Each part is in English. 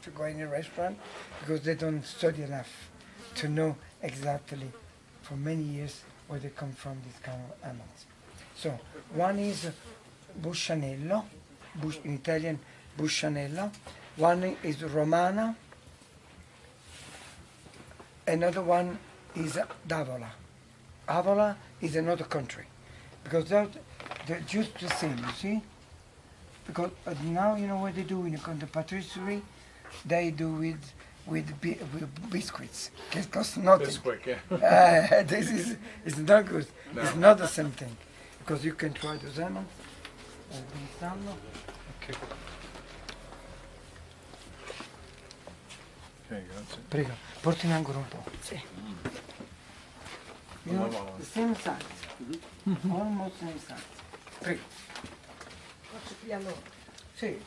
to go in a restaurant because they don't study enough to know exactly for many years where they come from, these kind of animals. So one is buscianello, in Italian buscianello. One is romana. Another one is d'Avola. Avola is another country because they're just the same, you see? Because now you know what they do in the patisserie? They do with biscuits. It costs nothing. Biscuit, yeah. It's not good. No. It's not the same thing. Because you can try the salmon. Okay. Okay, grazie. Prego, portami ancora un po'. Sì. You know, the same size. Almost same size. Prego. Faccio qui allora. Sì.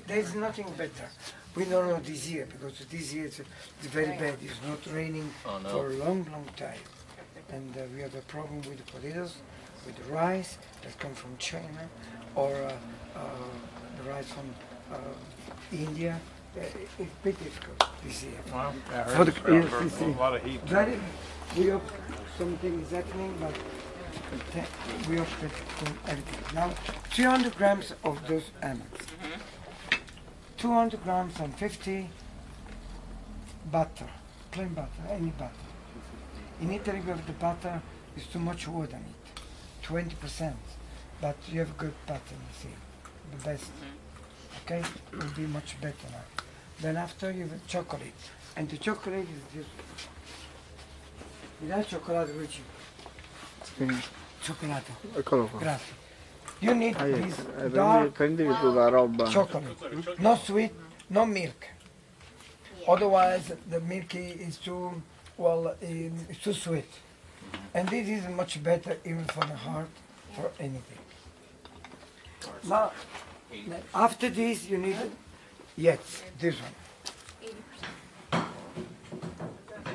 There's nothing better. We don't know this year because this year it's very bad. It's not raining for a long time. And we have a problem with the potatoes, with the rice that come from China or the rice from India. It's pretty difficult this year. Wow. Yeah, For the, a lot of heat. We hope something is happening, but we hope that everything. Now, 300 grams of those almonds. 200 grams and 50 butter, plain butter, any butter. In Italy, we have the butter is too much water in it, 20%. But you have good butter, you see, the best. Okay, it will be much better now. Then after you have chocolate, and the chocolate is just. Mi dai il cioccolato, Luigi? Cioccolato. Eccolo qua. Grazie. You need this Prendi dark tutta la roba. chocolate, no sweet, no milk. Otherwise, the milk is too it's too sweet. And this is much better even for the heart, for anything. Now, after this, you need this one.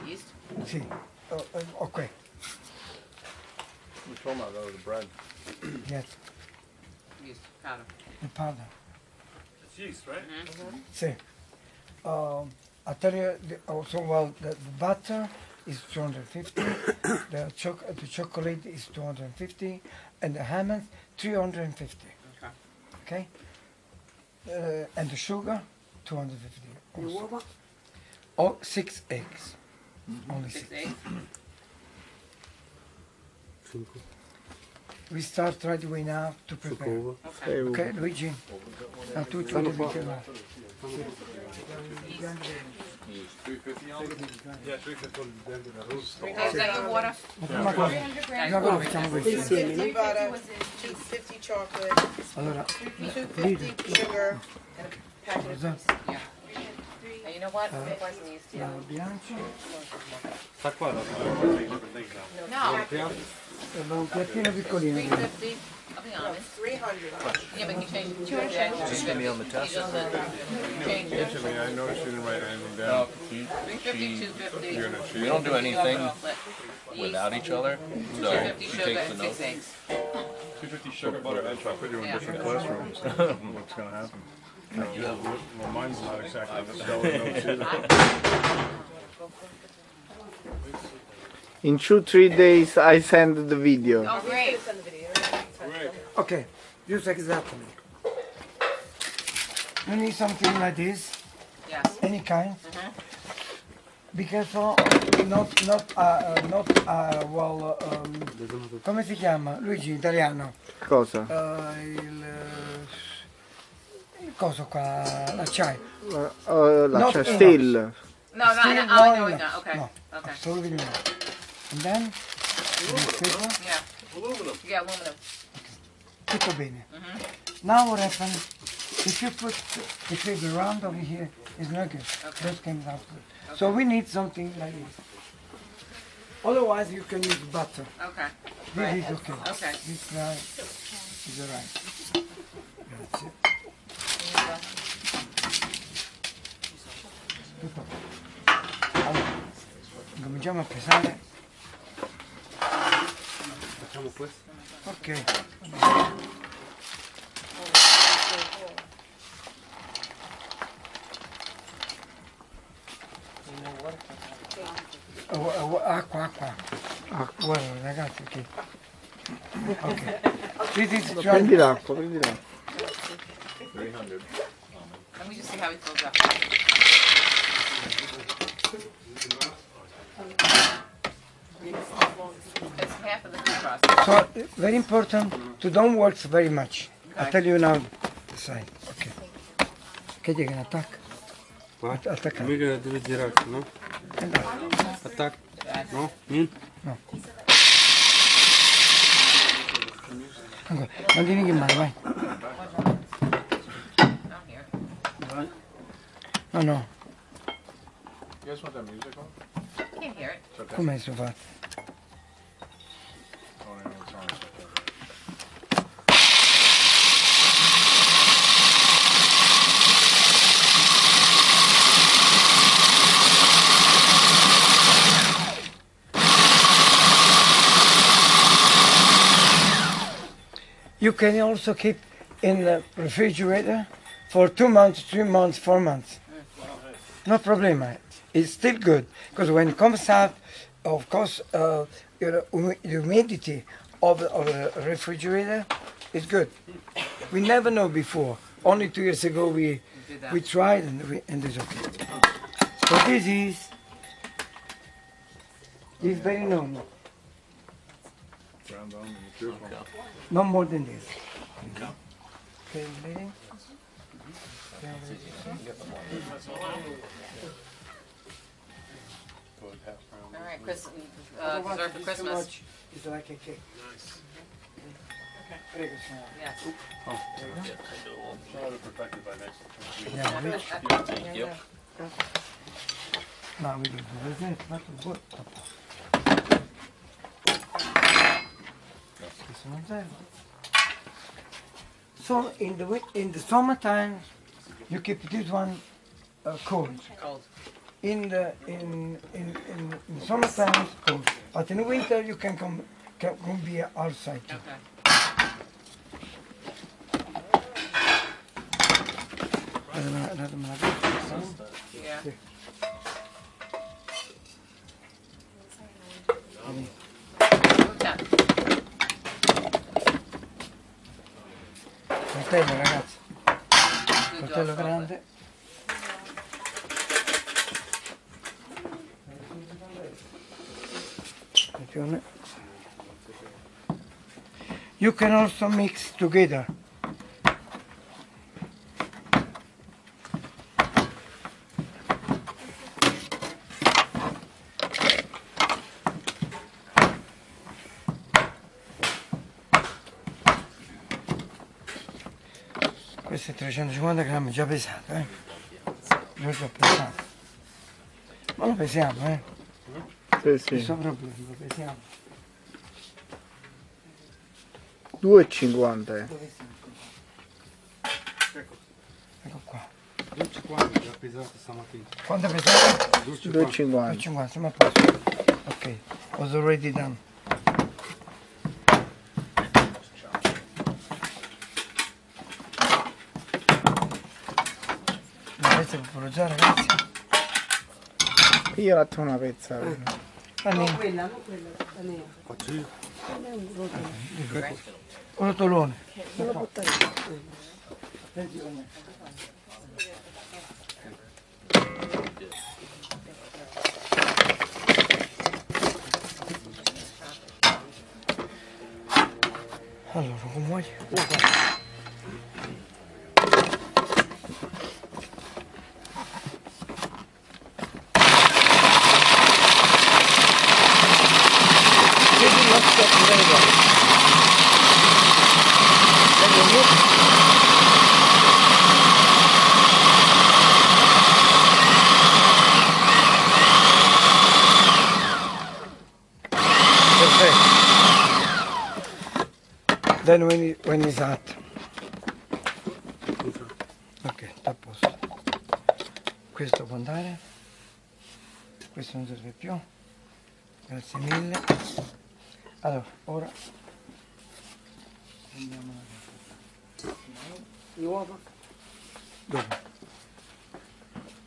Yeast? See, okay. We're talking about the bread. Yes, Yeast powder. the powder. It's yeast, right? See, I tell you also the butter is 250, the chocolate is 250, and the almonds 350. Okay. And the sugar 250. Also. Oh, 6 eggs. Only 6. 6 eggs. We start right away now to prepare. Okay, Luigi. Now tu ci devi chiamare. 350 on? Yeah, 350 on the roast. Is that your water? Ma cosa? No, no, facciamo questo. Insieme, butter, 250 chocolate, Allora, 250 sugar, and a packet of yeast. Yeah. And you know what? It wasn't yeast. la bilancia. Sta qua, No. Un piattino piccolino. 350 of the almonds. 300. Yeah, but you changed it to 250. Just give me on the test. Change it. Italy, I noticed you didn't write anything down. 350, 250. You're gonna We don't do anything Yeast, without each other, so 250 she sugar, takes the and notes. 6 eggs. 250 sugar, butter, and chocolate. Put you in Yeah. different classrooms. What's gonna happen? Well, mine's not exactly stellar notes either. In 2-3 days I send the video. Oh, great. Okay, just exactly. You need something like this, Yes. any kind. Be careful, come si chiama? Luigi, in italiano. Cosa? Il coso qua, l'acciaio. Lascia Not still. No, no, Still no, not no, enough. no. Okay. No, Okay. absolutely not. And then, Yeah. Aluminum. Yeah, aluminum. tutto bene. Now what happens, if you put the figure round over here, it's not good. That comes out good. So we need something like this. Otherwise you can use butter. Okay. This is okay. Okay. This is alright. Grazie. Tutto. Allora, cominciamo a pesare. Facciamo questo? Ok. Acqua. Guarda ragazzi che. Ok. Prendi l'acqua, prendi l'acqua. 300. Let me just see how he fills up. It's half of the food process. So very important to don't waltz very much. I'll tell you now the side. Ok. Che dica un attacco? Attacca. Mica deve girarsi, no? Attacco. No? No. Ancora. Non devi che male, vai. I'm here. No. You guys want that music on? Can't hear it. It's okay. Come sono fatto? Oh, no, it's on. It's okay. You can also keep in the refrigerator for 2 months, 3 months, 4 months. No problema. It's still good because when it comes out, of course, the humidity of the refrigerator is good. We never know before. Only 2 years ago we tried and it's okay. So this is very normal. Ground on and the juice one. No more than this. Okay, lady? All right, dessert for Christmas. It's like a cake. Nice. Prego, signora. Yes. Try to protect it by next week. Yeah, rich. Thank you. No, we do this. Not good. This one's there. So in the summertime, you keep this one cold. Cold. In summertime, cold. But in winter, you can be outside too. Okay. Yeah. Look that. Coltello, ragazzi. Good Coltello job, grande. Attenzione. You can also mix together. Questo è 350 grammi, già pesato, già pesato. Ma lo pesiamo, Sì, Questo proprio lo pesiamo. 2,50. Dove siamo? Ecco qua. 2,50 già pesato stamattina. Quanto è pesato? 2,50. 50, siamo a posto. Ok, was already done. Una pezza per foraggiare, ragazzi. Io la faccio una pezza. Anni, quella, la nera. Faccio io. rotolone. Non lo buttare. Senti com'è. Allora, come vuoi? Then when it's hot. Ok, sta a posto. Questo può andare. Questo non serve più. Grazie mille. Allora, ora Le uova? Dove?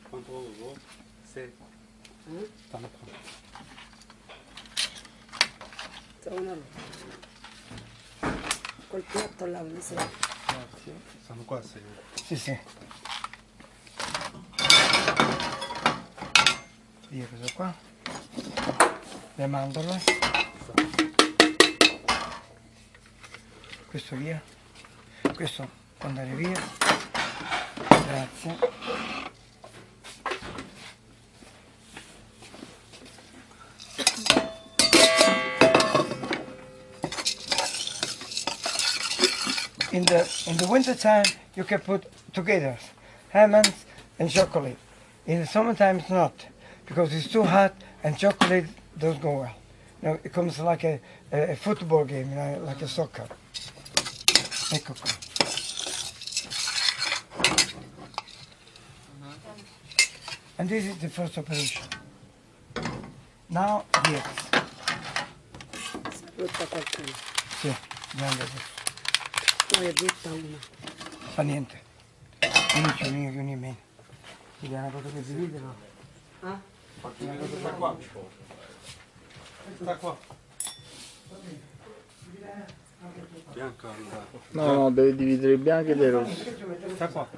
Quanto uovo? Sì. Stanno qua. Trovano col piatto là, mi sa. Grazie. Stanno qua, sì. Sì, sì. Via questo qua. Le mandorle. Questo via. Questo può andare via. Grazie. In the winter time you can put together almonds and chocolate. In the summertime it's not, because it's too hot and chocolate doesn't go well. You know, it comes like a football game, you know, like a soccer. Ecco qua. And this is the first operation. Now here. Brutta qualcuno. Sì, grande adesso. Poi è brutta una. Fa niente. Non c'è niente di meno. Ti dà una cosa per dividerlo. Ah? Sta qua. Sta qua. Bianca allora. No, no, devi dividere i bianchi dai rossi. Sta qua.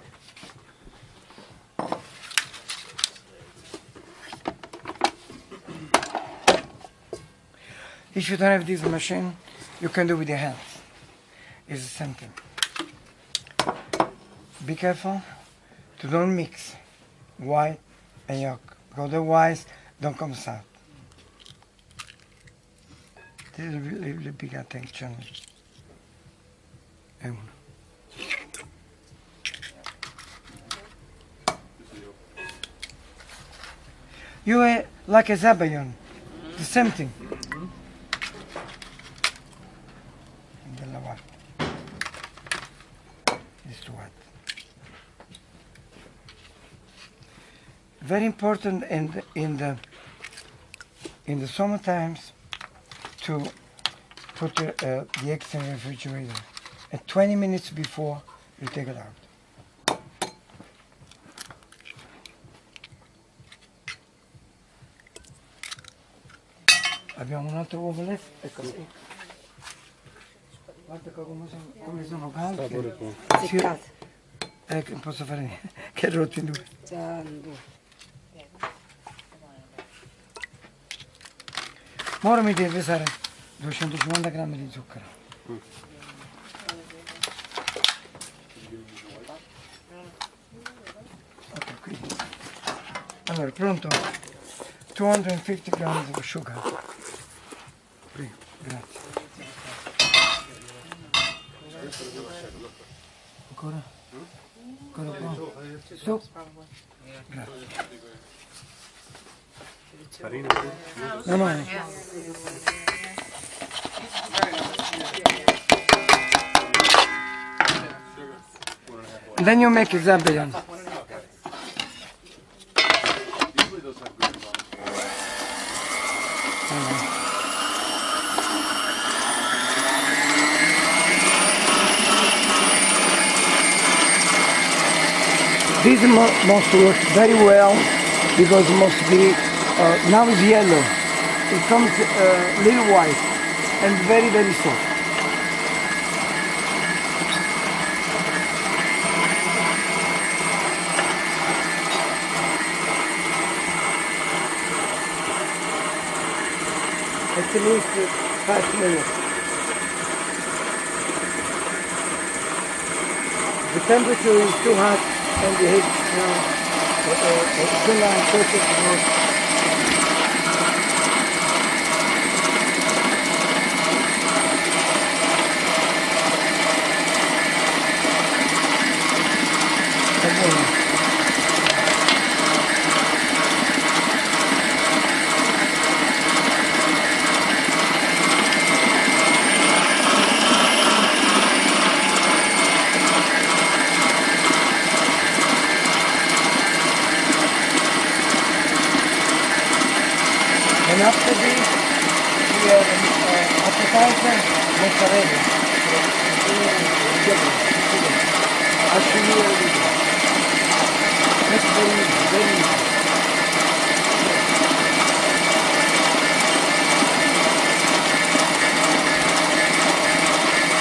If you don't have this machine, you can do with your hands. It's the same thing. Be careful to don't mix white and yolk, because otherwise don't come out. This is really big attention. È uno. You are like a zabayon, the same thing. Della lavare. It's too hot. Very important in the summer times to put the eggs in the refrigerator. And 20 minutes before you take it out. Abbiamo un altro uovo left, eccolo. Guarda come sono calde. Seccate. Ecco, non posso fare niente, che è rotto in due. Già due. Ora mi deve pesare 250 grammi di zucchero. Ok, qui. Allora, pronto? 250 grammi di sugar. Qui, grazie. Ancora? Ancora un po'? Su? Grazie. Farina? No, no. And then you make zabayon. This must work very well because it must be, now it's yellow. It comes a little white and very, very soft. At least 5 minutes. The temperature is too hot and the heat is now thin and perfect. And after this, we have an appetizer, mozzarella.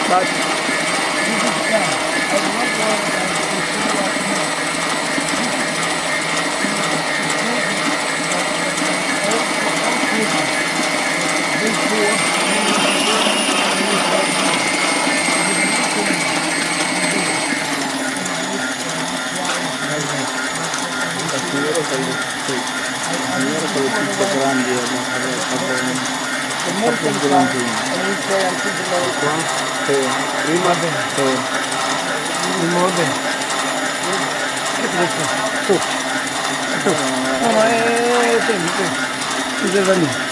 But signora con le pizze grandi molto grandino. qua? Sì. Prima? Sì. Va bene. Che presto? No, tendi, scusa da lì.